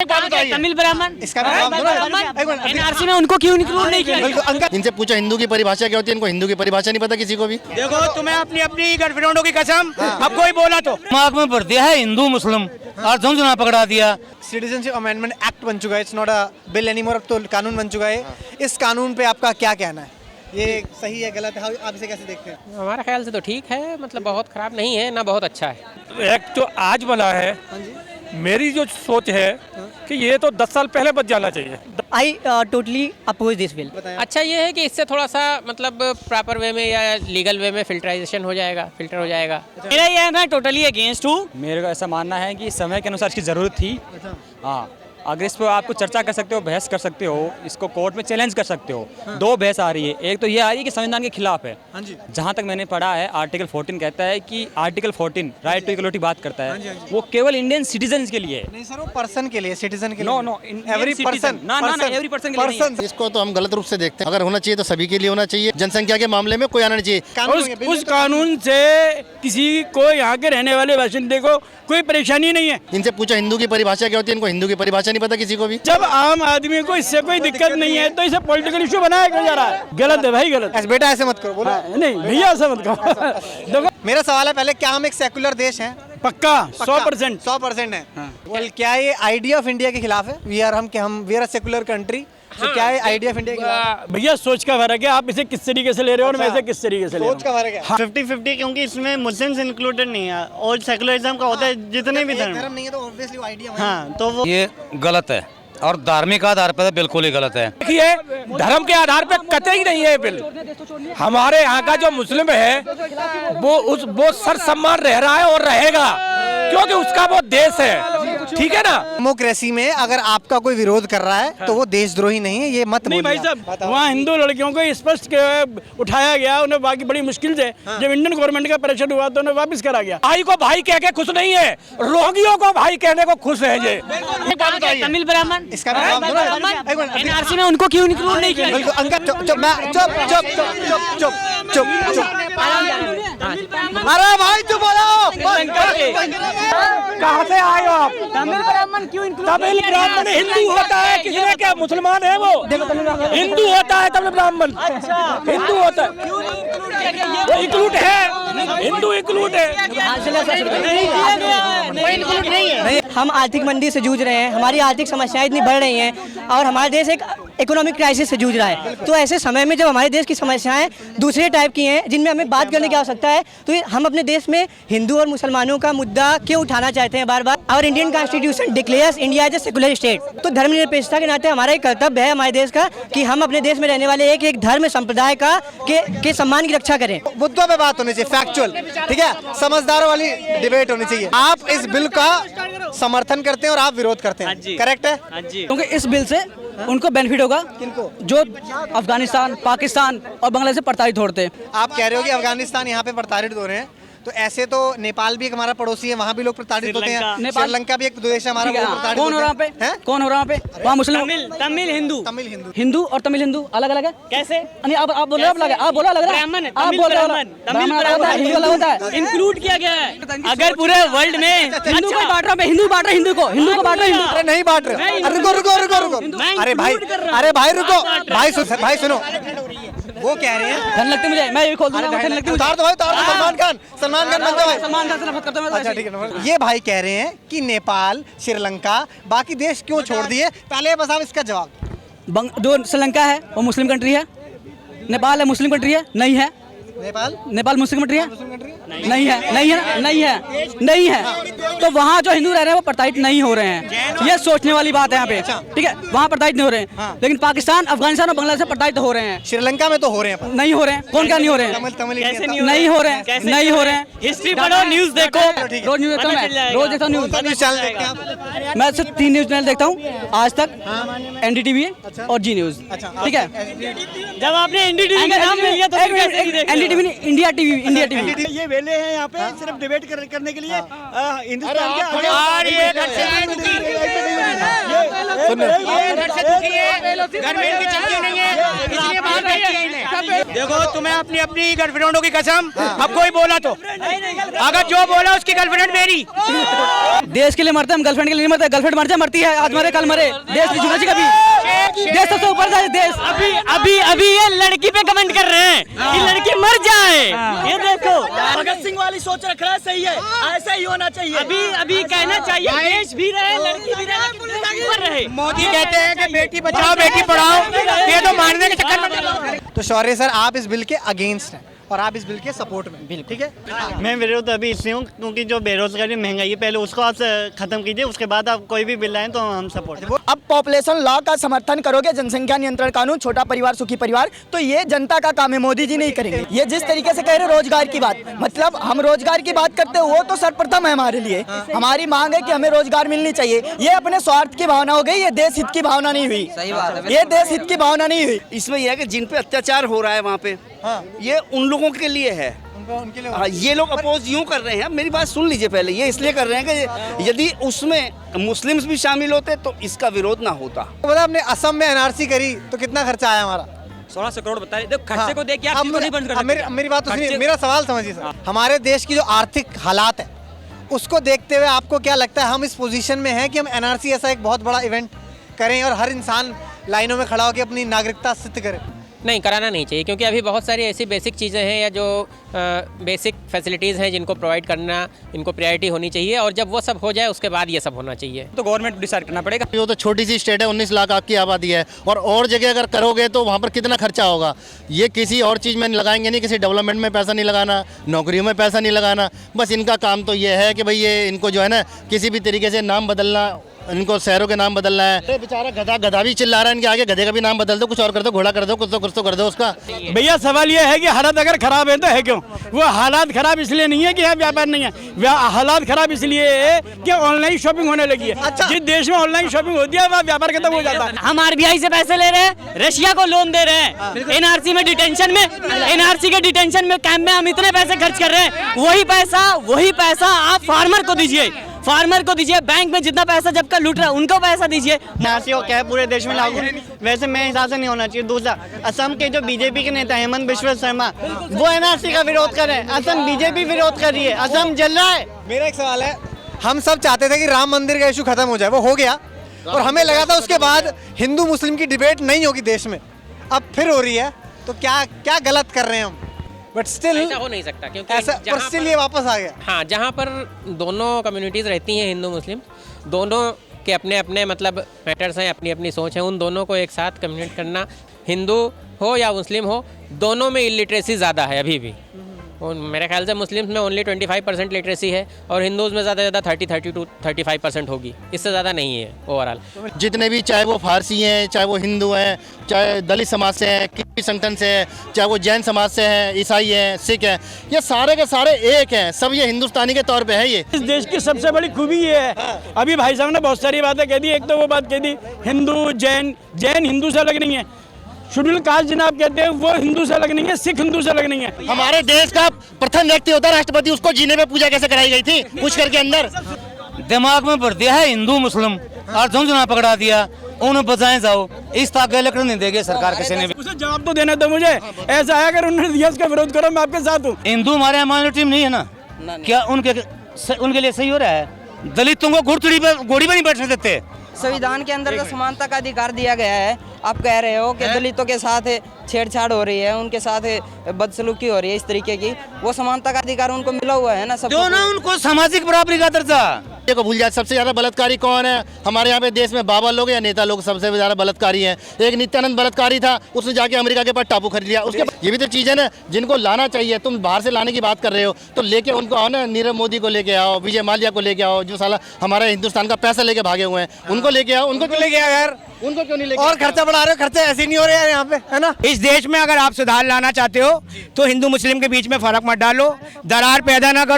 तमिल ब्राह्मण इसका नाम एनआरसी में उनको क्यों इंक्लूड नहीं किया? इनसे पूछो हिंदू की परिभाषा क्या होती है, इनको हिंदू की परिभाषा नहीं पता किसी को भी। देखो तुम्हें अपनी अपनी गर्लफ्रेंडों की कसम अब कोई बोला तो दिमाग में भर दिया है हिंदू मुस्लिम और समझना पकड़ा दिया। सिटीजनशिप अमेंडमेंट एक्ट बन चुका है, it's not a bill anymore, अब तो कानून बन चुका है। इस कानून पे आपका क्या कहना है, ये सही है गलत है, आप इसे कैसे देखते हैं? हमारे ख्याल से तो ठीक है, मतलब बहुत खराब नहीं है ना बहुत अच्छा है। एक्ट जो आज बना है, मेरी जो सोच है कि ये तो 10 साल पहले बच जाना चाहिए। I totally oppose this bill. अच्छा ये है कि इससे थोड़ा सा मतलब प्रॉपर वे में या लीगल वे में फिल्टर हो जाएगा। मेरा ये है, मैं टोटली अगेंस्ट हूँ। मेरे को ऐसा मानना है कि समय के अनुसार इसकी ज़रूरत थी। हाँ, अगर इस पर आपको चर्चा कर सकते हो, बहस कर सकते हो, इसको कोर्ट में चैलेंज कर सकते हो। दो बहस आ रही है, एक तो ये आ रही है कि संविधान के खिलाफ है। जहाँ तक मैंने पढ़ा है, आर्टिकल 14 कहता है कि आर्टिकल 14 राइट टू इक्वलिटी बात करता है, वो केवल इंडियन सिटीजन के लिए है। नहीं सर, वो पर्सन के लिए, सिटीजन के लिए। नो नो, एवरी पर्सन, ना एवरी पर्सन के लिए नहीं है। इसको तो हम गलत रूप से देखते हैं। अगर होना चाहिए तो सभी के लिए होना चाहिए। जनसंख्या के मामले में कोई आना नहीं चाहिए। उस कानून से किसी को यहाँ के रहने वाले बाशिंदे को कोई परेशानी नहीं है। इनसे पूछो हिंदू की परिभाषा क्या होती है, इनको हिंदू की परिभाषा नहीं पता किसी को भी। जब आम आदमी को इससे कोई दिक्कत नहीं है तो इसे पॉलिटिकल इशू बनाया क्यों जा रहा है? गलत है भाई, गलत। बेटा ऐसे मत करो, बोलो। नहीं भैया ऐसा मत करो। देखो मेरा सवाल है पहले, क्या हम एक सेकुलर देश हैं? पक्का 100%। 100% है। वेल, क्या ये आइडिया ऑफ इंडिया के खिलाफ है? We are a secular country, तो क्या ये आइडिया ऑफ इंडिया के खिलाफ है? भैया सोच का फर्क है, आप इसे किस तरीके से ले रहे हो और मैं इसे किस तरीके से ले रहा सोच का फर्क है। 50-50 क्योंकि इसमें मुस्लिम्स इंक्लूडेड नहीं है और सेकुलरिज्म का होता है जितने भी धर्म। धर्म नहीं है तो ऑब्वियसली वो आइडिया है। हाँ तो वो ये गलत है और धार्मिक आधार पर बिल्कुल ही गलत है। देखिए, धर्म के आधार पे कतई नहीं है बिल। हमारे यहाँ का जो मुस्लिम है वो सर सम्मान रह रहा है और रहेगा, क्योंकि उसका वो देश है। ठीक है ना? डेमोक्रेसी में अगर आपका कोई विरोध कर रहा है तो वो देशद्रोही नहीं है, ये मत नहीं बोलिए भाई साहब, वहाँ हिंदू लड़कियों को स्पष्ट उठाया गया, उन्हें बाकी बड़ी मुश्किल से जब इंडियन गवर्नमेंट का प्रेशर हुआ तो उन्हें वापस करा गया। भाई को भाई कह के खुश नहीं है, रोगियों को भाई कहने को खुश है ये। तमिल ब्राह्मण इसका नाम एनआरसी में उनको क्यों इंक्लूड नहीं किया? बिल्कुल अंकल, चुप। अरे भाई चुप हो जाओ। कहाँ से आए हो आप? तमिल ब्राह्मण क्यों इंक्लूड? तमिल ब्राह्मण हिंदू होता है, किसी ने क्या मुसलमान है वो? हिंदू होता है तमिल ब्राह्मण, हिंदू होता है, वो इंक्लूड है, हिंदू इंक्लूड है। नहीं, हम आर्थिक मंदी से जूझ रहे हैं, हमारी आर्थिक समस्याएं इतनी बढ़ रही हैं और हमारा देश एक इकोनॉमिक क्राइसिस से जूझ रहा है। तो ऐसे समय में जब हमारे देश की समस्याएं दूसरे टाइप की हैं जिनमें हमें बात करने की आवश्यकता है, तो हम अपने देश में हिंदू और मुसलमानों का मुद्दा क्यों उठाना चाहते हैं बार बार? और Indian constitution declares India as a secular state. तो धर्मनिरपेक्षता के नाते हमारा एक कर्तव्य है हमारे देश का कि हम अपने देश में रहने वाले एक धर्म संप्रदाय का के सम्मान की रक्षा करें। मुद्दों पे बात होनी चाहिए, फैक्चुअल, ठीक है, समझदारों वाली डिबेट होनी चाहिए। आप इस बिल का समर्थन करते हैं और आप विरोध करते हैं, करेक्ट है? क्योंकि इस बिल से उनको बेनिफिट होगा, किनको? जो अफगानिस्तान, पाकिस्तान और बांग्लादेश से प्रताड़ित होते हैं। आप कह रहे हो कि अफगानिस्तान यहाँ पे प्रताड़ित हो रहे हैं, तो ऐसे तो नेपाल भी एक हमारा पड़ोसी है, वहाँ भी लोग प्रताड़ित होते हैं। श्रीलंका भी एक देश है हमारा, वो प्रताड़ित कौन हो रहा पे? कौन हो रहा पे? वहाँ मुस्लिम, तमिल हिंदू, हिंदू और तमिल हिंदू अलग अलग है। कैसे? आप बोल रहे हो, आप बोला अलग ब्राह्मण है, आप बोल रहे हो हिंदू अलग होता है, इंक्लूड किया गया है। अगर पूरे वर्ल्ड में हिंदू को बांट रहा है, हिंदू बांट रहे हिंदू को बांट रहे अरे नहीं बांट रहे, रुको। अरे भाई रुको, भाई सुनो, वो कह रहे हैं धन लगती मुझे, मैं ये खोल दूंगा। उतार दो भाई, सलमान खान बनते भाई। सलमान खान से नफरत करता हूं मैं। अच्छा ठीक है। ये भाई कह रहे हैं कि नेपाल, श्रीलंका, बाकी देश क्यों छोड़ दिए? पहले बस आप इसका जवाब। जो श्रीलंका है वो मुस्लिम कंट्री है, नेपाल है मुस्लिम कंट्री है? नहीं है। नेपाल मुस्लिम कंट्री है? नहीं है। तो वहाँ जो हिंदू रह रहे हैं वो प्रताड़ित नहीं हो रहे हैं, ये सोचने वाली बात है यहाँ पे, ठीक है? वहाँ प्रताड़ित नहीं हो रहे हैं, लेकिन पाकिस्तान, अफगानिस्तान और बांग्लादेश से प्रताड़ित हो रहे हैं। श्रीलंका में तो हो रहे हैं, नहीं हो रहे हैं। कौन क्या नहीं हो रहे हैं? नहीं हो रहे हैं। हिस्ट्री पढ़ो, न्यूज देखो। रोज न्यूज देखता हूँ मैं, रोज देखता हूँ न्यूज। मैं सिर्फ 3 न्यूज चैनल देखता हूँ, आज तक, NDTV और जी न्यूज, ठीक है? जब आपने NDTV का नाम ले लिया तो NDTV नहीं, इंडिया टीवी। ये वेले हैं यहाँ पे सिर्फ डिबेट करने के लिए हिंदुस्तान के देखो तुम्हें अपनी अपनी गर्लफ्रेंडों की कसम, अब कोई बोला तो अगर जो बोला उसकी गर्लफ्रेंड मेरी। देश के लिए मरते हम, गर्लफ्रेंड के लिए नहीं मरते। गर्लफ्रेंड मर जाए मरती है, आज मरे कल मरे, देश नहीं जुड़ा कभी। देश सबसे ऊपर जाए देश। अभी ये लड़की पे कमेंट कर रहे हैं कि लड़की मर जाए। ये देखो भगत सिंह वाली सोच रख रहा है, सही है, ऐसा ही होना चाहिए। अभी कहना चाहिए देश भी रहे, लड़की भी रहे। मोदी कहते हैं कि बेटी बचाओ बेटी पढ़ाओ, ये तो मारने के चक्कर में। तो शौर्य सर, आप इस बिल के अगेंस्ट हैं और आप इस बिल के सपोर्ट में, ठीक है? मैं विरोध अभी इसलिए हूँ क्योंकि जो बेरोजगारी महंगाई है पहले उसको आप खत्म कीजिए, उसके बाद आप कोई भी बिल लाएं तो हम सपोर्ट। अब पॉपुलेशन लॉ का समर्थन करोगे, जनसंख्या नियंत्रण कानून, छोटा परिवार सुखी परिवार, तो ये जनता का काम है, मोदी जी नहीं करेंगे। ये जिस तरीके से कह रहे रोजगार की बात, मतलब हम रोजगार की बात करते हैं, वो तो सर्वप्रथम है हमारे लिए। हमारी मांग है कि हमें रोजगार मिलनी चाहिए। ये अपने स्वार्थ की भावना हो गई, ये देश हित की भावना नहीं हुई। सही बात है, ये देश हित की भावना नहीं हुई। इसमें यह है कि जिन पे अत्याचार हो रहा है वहाँ पे, ये उन लोगों के लिए है। उनके लिए ये लोग अपोज यूं कर रहे हैं, मेरी बात सुन लीजिए पहले। ये इसलिए कर रहे हैं कि यदि उसमें मुस्लिम्स भी शामिल होते तो इसका विरोध ना होता। पता आपने असम में एनआरसी करी तो कितना खर्चा आया हमारा? 1600 करोड़ बता रहे। देखो खर्चे को देख के आप अब चीज़ को नहीं बंद कर सकते। मेरी बात तो सुनिए, मेरा सवाल समझिए सर। हमारे देश की जो आर्थिक हालात है उसको देखते हुए आपको क्या लगता है हम इस पोजीशन में हैं कि हम एनआरसी ऐसा एक बहुत बड़ा इवेंट करें और हर इंसान लाइनों में खड़ा होकर अपनी नागरिकता सिद्ध करे? नहीं, कराना नहीं चाहिए, क्योंकि अभी बहुत सारी ऐसी बेसिक चीज़ें हैं या जो बेसिक फैसिलिटीज़ हैं जिनको प्रोवाइड करना, इनको प्रायोरिटी होनी चाहिए, और जब वो सब हो जाए उसके बाद ये सब होना चाहिए। तो गवर्नमेंट डिसाइड करना पड़ेगा। वो तो छोटी सी स्टेट है, 19 लाख आपकी आबादी है, और जगह अगर करोगे तो वहाँ पर कितना खर्चा होगा। ये किसी और चीज़ में लगाएंगे नहीं, किसी डेवलपमेंट में पैसा नहीं लगाना, नौकरियों में पैसा नहीं लगाना। बस इनका काम तो ये है कि भाई ये इनको जो है ना किसी भी तरीके से नाम बदलना, इनको शहरों के नाम बदलना है। अरे बेचारा गधा भी चिल्ला रहा है इनके आगे, गधे का भी नाम बदल दो, कुछ और कर दो, घोड़ा कर दो, कुछ तो कर दो उसका। भैया सवाल ये है कि हालात अगर खराब है तो है क्यों? वो हालात खराब इसलिए नहीं है कि यहाँ व्यापार नहीं है, हालात खराब इसलिए है कि ऑनलाइन शॉपिंग होने लगी है। अच्छा। जिस देश में ऑनलाइन शॉपिंग होती है वहाँ व्यापार खत्म हो जाता है। हम आरबीआई से पैसे ले रहे हैं, रशिया को लोन दे रहे हैं, एनआरसी में डिटेंशन में, एनआरसी के डिटेंशन में कैंप में हम इतने पैसे खर्च कर रहे हैं। वही पैसा आप फार्मर को दीजिए, बैंक में जितना पैसा जब का लूट रहा है उनको पैसा दीजिए। एनआरसी को क्या है पूरे देश में लागू, वैसे मेरे हिसाब से नहीं होना चाहिए। दूसरा, असम के जो बीजेपी के नेता हेमंत बिश्व शर्मा वो एनआरसी का विरोध कर रहे हैं, असम बीजेपी विरोध कर रही है, असम जल रहा है। मेरा एक सवाल है, हम सब चाहते थे कि राम मंदिर का इशू खत्म हो जाए, वो हो गया, और हमें लगा था उसके बाद हिंदू मुस्लिम की डिबेट नहीं होगी देश में, अब फिर हो रही है। तो क्या गलत कर रहे हैं हम? बट स्टिल ऐसा हो नहीं सकता, क्योंकि ऐसा, पर स्टिल ये वापस आ गया। हाँ, जहाँ पर दोनों कम्युनिटीज़ रहती हैं, हिंदू मुस्लिम, दोनों के अपने अपने मतलब मैटर्स हैं, अपनी अपनी सोच है, उन दोनों को एक साथ कम्युनिकेट करना, हिंदू हो या मुस्लिम हो, दोनों में इलिटरेसी ज़्यादा है अभी भी। और मेरे ख्याल से मुस्लिम्स में ओनली 25% लिटरेसी है और हिंदूज़ में ज़्यादा से ज़्यादा 30 to 35% होगी, इससे ज़्यादा नहीं है ओवरऑल। जितने भी, चाहे वो फारसी हैं, चाहे वो हिंदू हैं, चाहे दलित समाज से हैं, किसी संगठन से हैं, चाहे वो जैन समाज से हैं, ईसाई हैं, सिख हैं, ये सारे के सारे एक हैं, सब ये हिंदुस्तानी के तौर पे है। ये इस देश की सबसे बड़ी खूबी ये है, अभी भाई साहब ने बहुत सारी बातें कह दी। एक तो वो बात कह दी हिंदू जैन हिंदू से अलग नहीं है, शेड्यूल कास्ट जिन्हें कहते हैं वो हिंदू से अलग नहीं है, सिख हिंदू से अलग नहीं है। हमारे देश का प्रथम व्यक्ति होता है राष्ट्रपति, उसको जीने पे पूजा कैसे कराई गई थी पूछ करके अंदर दिमाग में भर दिया है हिंदू मुस्लिम और झुंझुना पकड़ा दिया, उन्हें बचाए जाओ, इस ताक इलेक्ट्रॉन नहीं देंगे सरकार किसी ने भी। उसे जवाब तो देना था मुझे, ऐसा है अगर उन्होंने दिया उसका विरोध करो, मैं आपके साथ हूँ। हिंदू हमारे यहाँ माइनॉरिटी में नहीं है ना, क्या उनके लिए सही हो रहा है? दलितों को घुड़तुड़ी पे घोड़ी पे नहीं बैठने देते। संविधान के अंदर तो समानता का अधिकार दिया गया है। आप कह रहे हो कि दलितों के साथ छेड़छाड़ हो रही है, उनके साथ बदसलूकी हो रही है, इस तरीके की, वो समानता का अधिकार उनको मिला हुआ है ना, सब जो ना उनको सामाजिक बराबरी का दर्जा। को भूल जाए, सबसे ज्यादा बलात्कारी कौन है हमारे यहाँ पे देश में? बाबा लोग या नेता लोग सबसे ज्यादा बलात्कारी हैं। एक नित्यानंद बलात्कारी था, उसने जाके अमेरिका के पास टापू खरीद लिया। उसके ये भी तो चीज़ है ना जिनको लाना चाहिए। तुम बाहर से लाने की बात कर रहे हो तो लेके उनको आओ ना, नीरव मोदी को लेके आओ, विजय माल्या को लेके आओ, जो साला हमारे हिंदुस्तान का पैसा लेके भागे हुए हैं, उनको लेके आओ। उनको क्यों लेके आओ यार? उनको क्यों नहीं लेके? और खर्चा बढ़ा रहे हो, खर्चे ऐसे नहीं हो रहे हैं यहाँ पे, है ना? इस देश में अगर आप सुधार लाना चाहते हो तो हिंदू मुस्लिम के बीच में फर्क मत डालो, दरार पैदा ना करो।